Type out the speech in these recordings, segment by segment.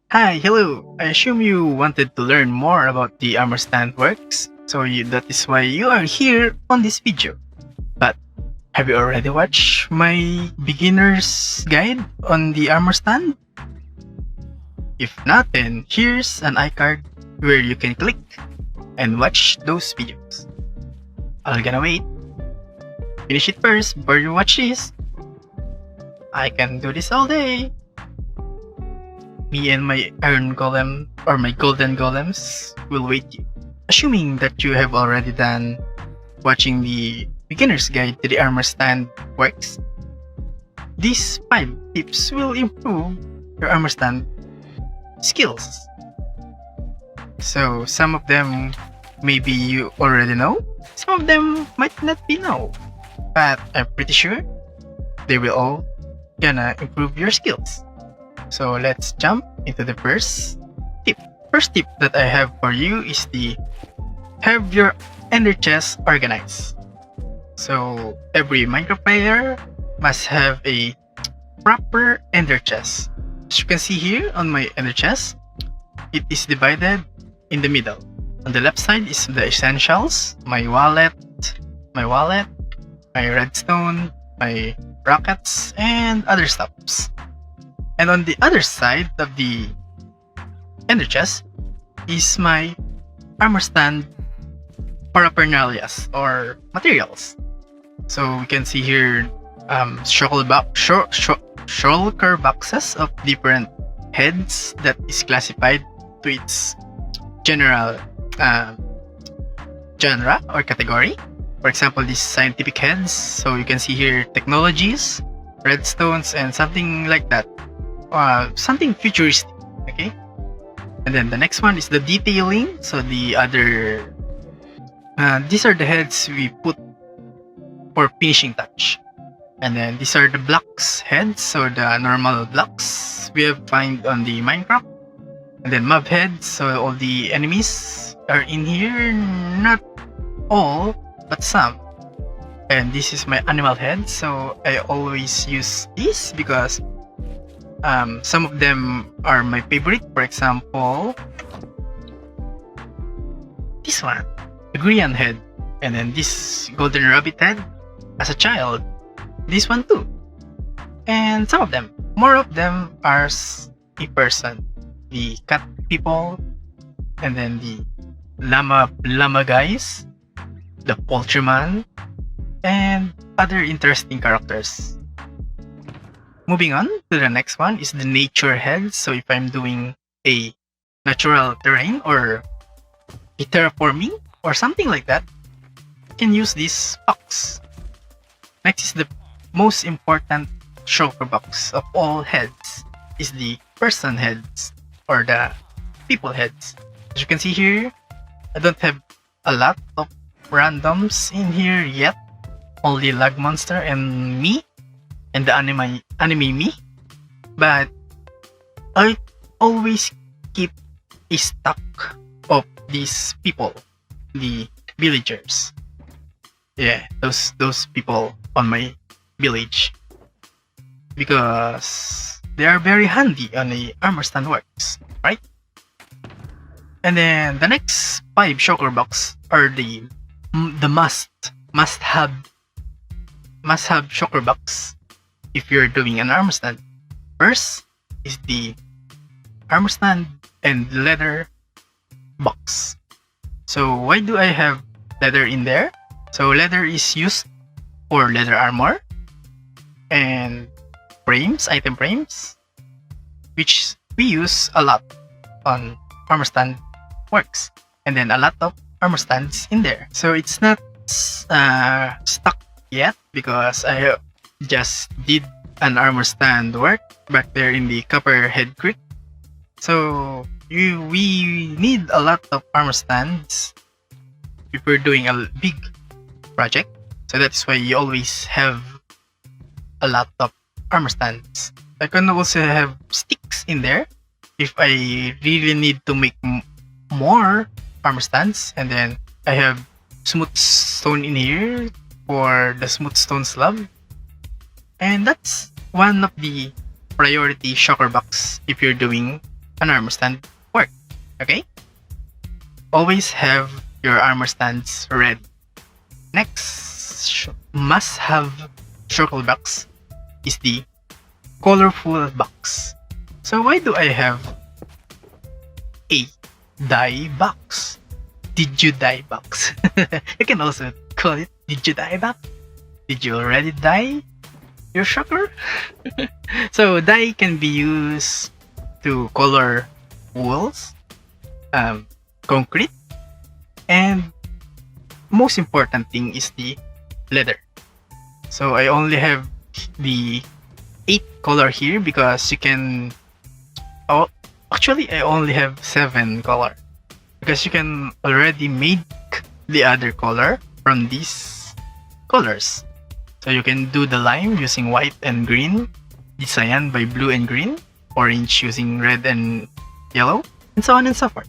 Hi, hello. I assume you wanted to learn more about the armor stand works, that is why you are here on this video. But have you already watched my beginner's guide on the armor stand? If not, then here's an iCard where you can click and watch those videos. I'm gonna wait. Finish it first before you watch this. I can do this all day. Me and my iron golem or my golden golems will wait you. Assuming that you have already done watching the beginner's guide to the armor stand works, these 5 tips will improve your armor stand skills. So some of them maybe you already know, some of them might not be know, but I'm pretty sure they will all gonna improve your skills. So let's jump into the first tip. First tip that I have for you is the have your ender chest organized. So every Minecraft player must have a proper ender chest. As you can see here on my ender chest, it is divided in the middle. On the left side is the essentials, my wallet, my redstone, my rockets, and other stuffs. And on the other side of the ender chest is my armor stand paraphernalias or materials. So we can see here shulker boxes of different heads that is classified to its general genre or category. For example, these scientific heads. So you can see here technologies, redstones, and something like that. Something futuristic. Okay. And then the next one is the detailing. So the other these are the heads we put for finishing touch. And then these are the blocks heads, so the normal blocks we have find on the Minecraft. And then mob heads, so all the enemies are in here, not all, but some. And this is my animal head, so I always use this because some of them are my favorite. For example, this one, the Grian head, and then this golden rabbit head as a child. This one too. And some of them, more of them are a person. The cat people, and then the llama guys, the poultryman, and other interesting characters. Moving on to the next one is the nature head. So if I'm doing a natural terrain or a terraforming or something like that, I can use this box. Next is the most important shulker box of all heads is the person heads or the people heads. As you can see here, I don't have a lot of randoms in here yet. Only Lag Monster and me and the anime me. But I always keep a stock of these people, the villagers. Yeah, those people on my village, because they are very handy on the armor stand works, right? And then the next 5 shulker box are the must have shulker box if you're doing an armor stand. First is the armor stand and leather box. So why do I have leather in there? So leather is used for leather armor and item frames, which we use a lot on armor stand works, and then a lot of armor stands in there. So it's not stuck yet because I just did an armor stand work back there in the Copperhead Creek. So we need a lot of armor stands if we're doing a big project. So that's why you always have a lot of armor stands. I can also have sticks in there if I really need to make more armor stands. And then I have smooth stone in here for the smooth stone slab. And that's one of the priority shulker box if you're doing an armor stand work. Okay? Always have your armor stands ready. Next must-have circle box is the colorful box. So why do I have a die box? Did you die box? You can also call it did you die box? Did you already die your shocker? So dye can be used to color walls, concrete, and most important thing is the leather. So I only have the 8 color here because you can. Oh, actually, I only have 7 color because you can already make the other color from these colors. So you can do the lime using white and green, the cyan by blue and green, orange using red and yellow, and so on and so forth.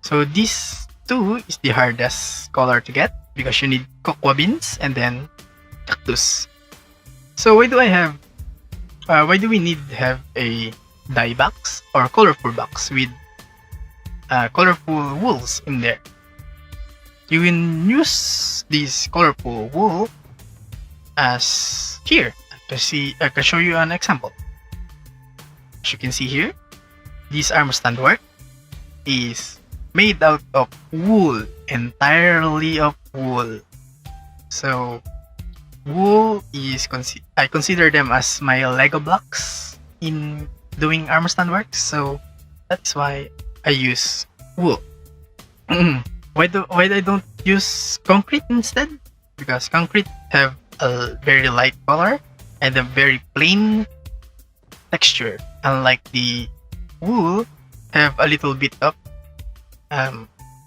So this 2 is the hardest color to get because you need cocoa beans and then cactus. So why do we need to have a dye box or colorful box with colorful wools in there? You can use this colorful wool as here. I can show you an example. As you can see here, this armor stand work is made out of wool, entirely of wool. So wool is I consider them as my Lego blocks in doing armor stand work. So that's why I use wool. Why I don't use concrete instead? Because concrete have a very light color and a very plain texture, unlike the wool have a little bit of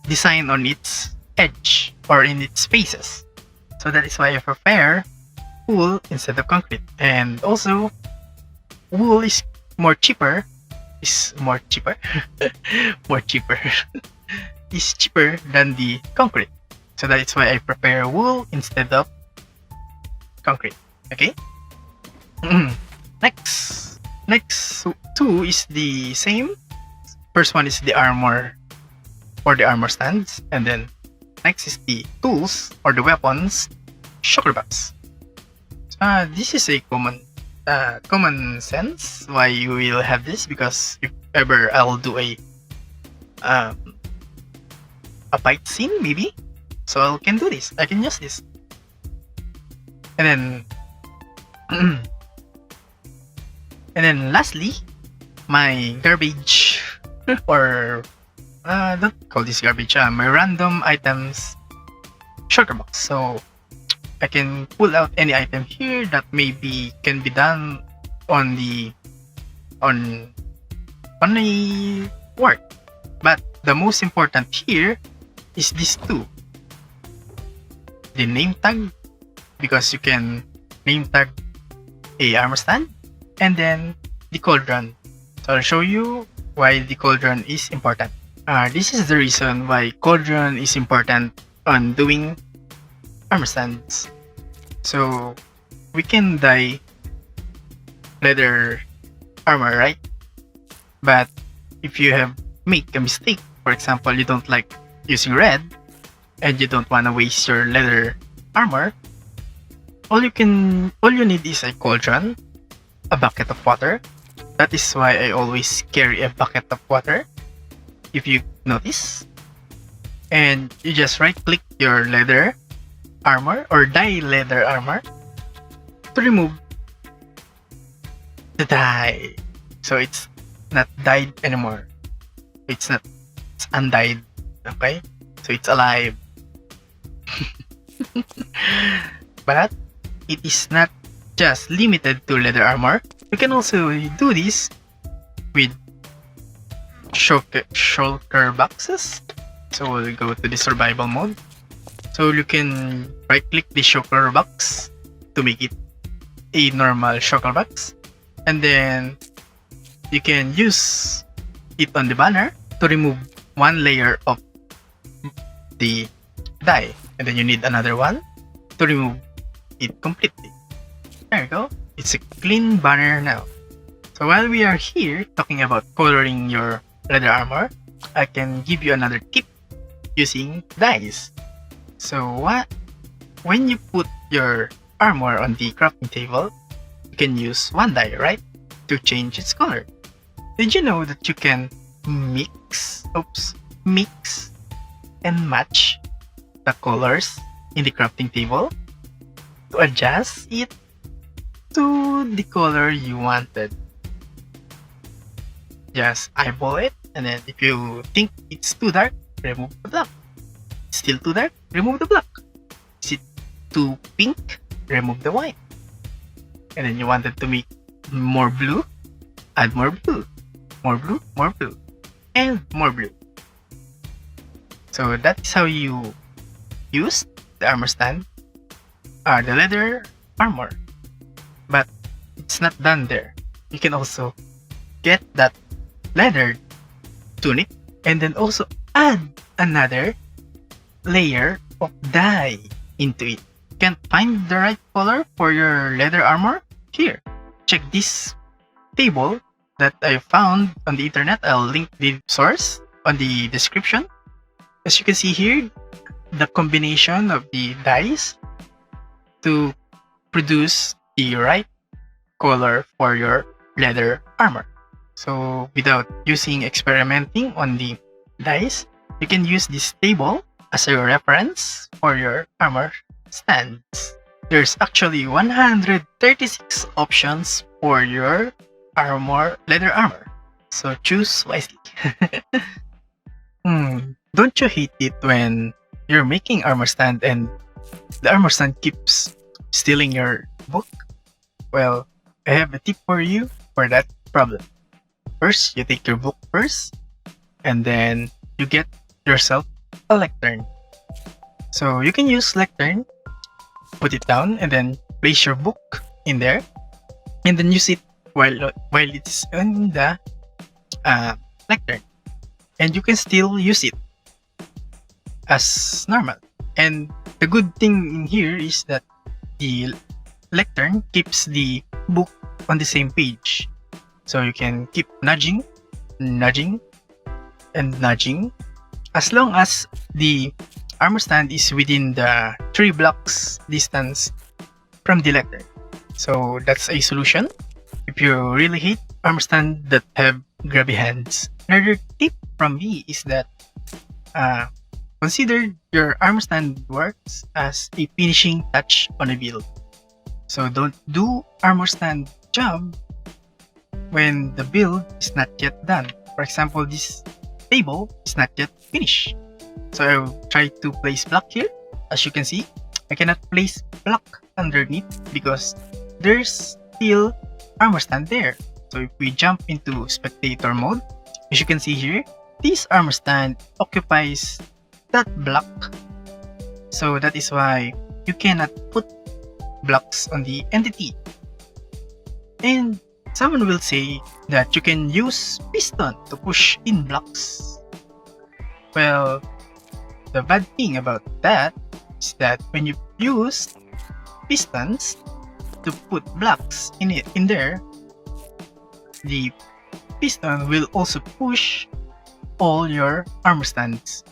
design on its edge or in its faces. So that is why I prefer wool instead of concrete. And also, wool is more cheaper. More cheaper is cheaper than the concrete. So that is why I prefer wool instead of concrete. Okay. Next 2 is the same. First one is the armor or the armor stands, and then next is the tools or the weapons shulker box. This is a common sense why you will have this, because if ever I'll do a fight scene maybe, so I can do this. I can use this. And then and then lastly, my garbage or don't call this garbage, my random items shulker box. So I can pull out any item here that maybe can be done on the work. But the most important here is this 2. The name tag, because you can name tag a armor stand, and then the cauldron. So I'll show you why the cauldron is important. This is the reason why cauldron is important on doing armor stands. So we can dye leather armor, right? But if you make a mistake, for example, you don't like using red and you don't want to waste your leather armor, all you need is a cauldron, a bucket of water. That is why I always carry a bucket of water, if you notice. And you just right click your leather armor or dye leather armor to remove the dye. So it's not dyed anymore. It's undyed. Okay? So it's alive. But it is not just limited to leather armor. You can also do this with shulker boxes. So we'll go to the survival mode. So you can right click the shulker box to make it a normal shulker box, and then you can use it on the banner to remove one layer of the dye, and then you need another one to remove it completely. There you go. It's a clean banner now. So while we are here talking about coloring your leather armor, I can give you another tip using dyes. So when you put your armor on the crafting table, you can use one dye, right, to change its color. Did you know that you can mix and match the colors in the crafting table to adjust it to the color you wanted? Just eyeball it, and then if you think it's too dark, remove the black. Still too dark, remove the black. Is it too pink? Remove the white. And then you wanted to make more blue? Add more blue. More blue, more blue. And more blue. So that is how you use the armor stand, the leather armor. But it's not done there. You can also get that leather tunic and then also add another layer of dye into it. Can't find the right color for your leather armor? Here, check this table that I found on the internet. I'll link the source on the description. As you can see here, the combination of the dyes to produce the right color for your leather armor. So without experimenting on the dyes, you can use this table as a reference for your armor stands. There's actually 136 options for your leather armor. So choose wisely. Don't you hate it when you're making armor stand and the armor stand keeps stealing your book? Well, I have a tip for you for that problem. First, you take your book first, and then you get yourself a lectern. So you can use lectern, put it down, and then place your book in there, and then use it while it's in the lectern, and you can still use it as normal. And the good thing in here is that the lectern keeps the book on the same page. So you can keep nudging, and nudging as long as the armor stand is within the 3 blocks distance from the lectern. So that's a solution if you really hate armor stand that have grabby hands. Another tip from me is that consider your armor stand works as a finishing touch on a build. So don't do armor stand job when the build is not yet done. For example, this table is not yet finished. So I'll try to place block here. As you can see, I cannot place block underneath because there's still armor stand there. So if we jump into spectator mode, as you can see here, this armor stand occupies that block. So that is why you cannot put blocks on the entity. And someone will say that you can use piston to push in blocks. Well, the bad thing about that is that when you use pistons to put blocks in there, the piston will also push all your armor stands.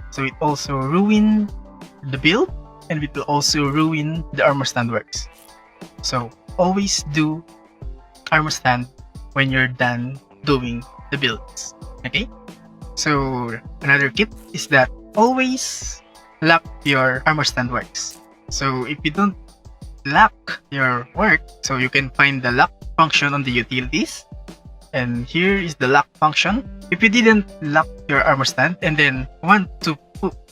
So it also ruin the build, and it will also ruin the armor stand works. So always do armor stand when you're done doing the builds. Okay? So another tip is that always lock your armor stand works. So if you don't lock your work, so you can find the lock function on the utilities, and here is the lock function. If you didn't lock your armor stand and then want to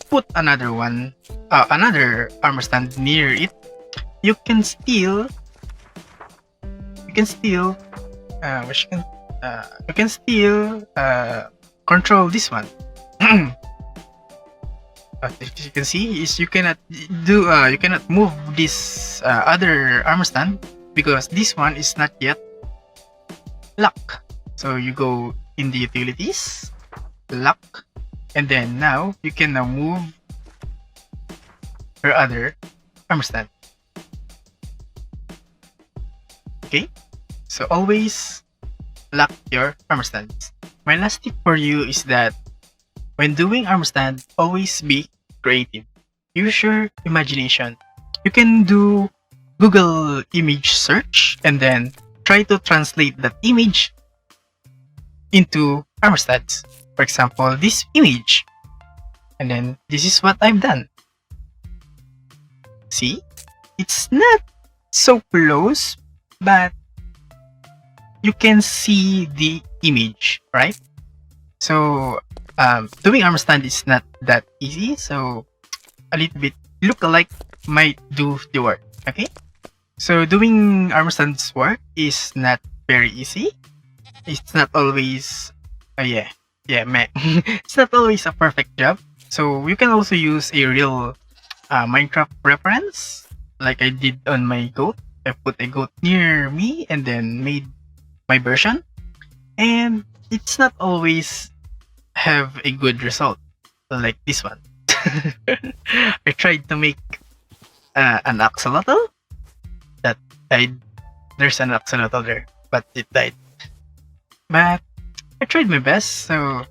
put another armor stand near it, you can still control this one. As you can see, is you cannot move this other armor stand because this one is not yet locked. So you go in the utilities, lock, and then now you can now move your other armor stand. Okay, so always lock your armor stands. My last tip for you is that when doing armor stand, always be creative. Use your imagination. You can do Google image search and then try to translate that image into armor stands. For example, this image. And then this is what I've done. See? It's not so close, but you can see the image, right? So doing armor stand is not that easy, so a little bit look-alike might do the work. Okay, so doing armor stand's work is not very easy. It's not always it's not always a perfect job. So you can also use a real Minecraft reference, like I did on my goat. I put a goat near me and then made my version, and it's not always have a good result like this one. I tried to make an axolotl that died. There's an axolotl there, but it died. But I tried my best, so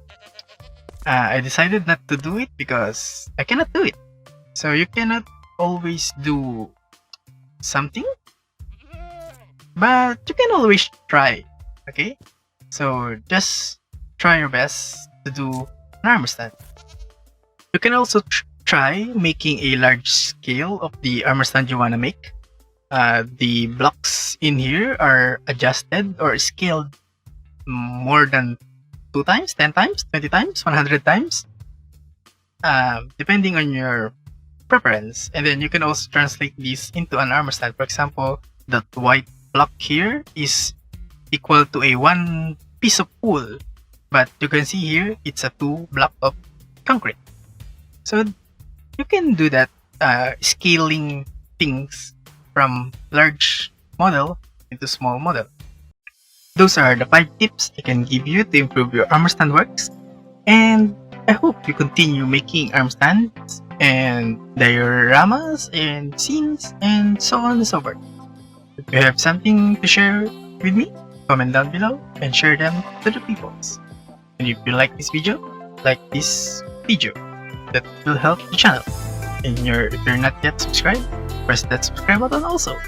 I decided not to do it because I cannot do it. So you cannot always do something, but you can always try. Okay, so just try your best to do an armor stand. You can also try making a large scale of the armor stand you want to make. The blocks in here are adjusted or scaled more than 2 times, 10 times, 20 times, 100 times, depending on your preference. And then you can also translate this into an armor stand. For example, that white block here is equal to a 1 piece of wool, but you can see here it's a 2 block of concrete. So you can do that, scaling things from large model into small model. Those are the 5 tips I can give you to improve your armor stand works, and I hope you continue making armor stands and dioramas and scenes and so on and so forth. If you have something to share with me, comment down below and share them to the peoples. And if you like this video, like this video, that will help the channel. And if you're not yet subscribed, press that subscribe button also.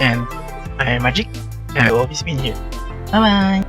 And I am Magic, and I've always been here. Bye bye!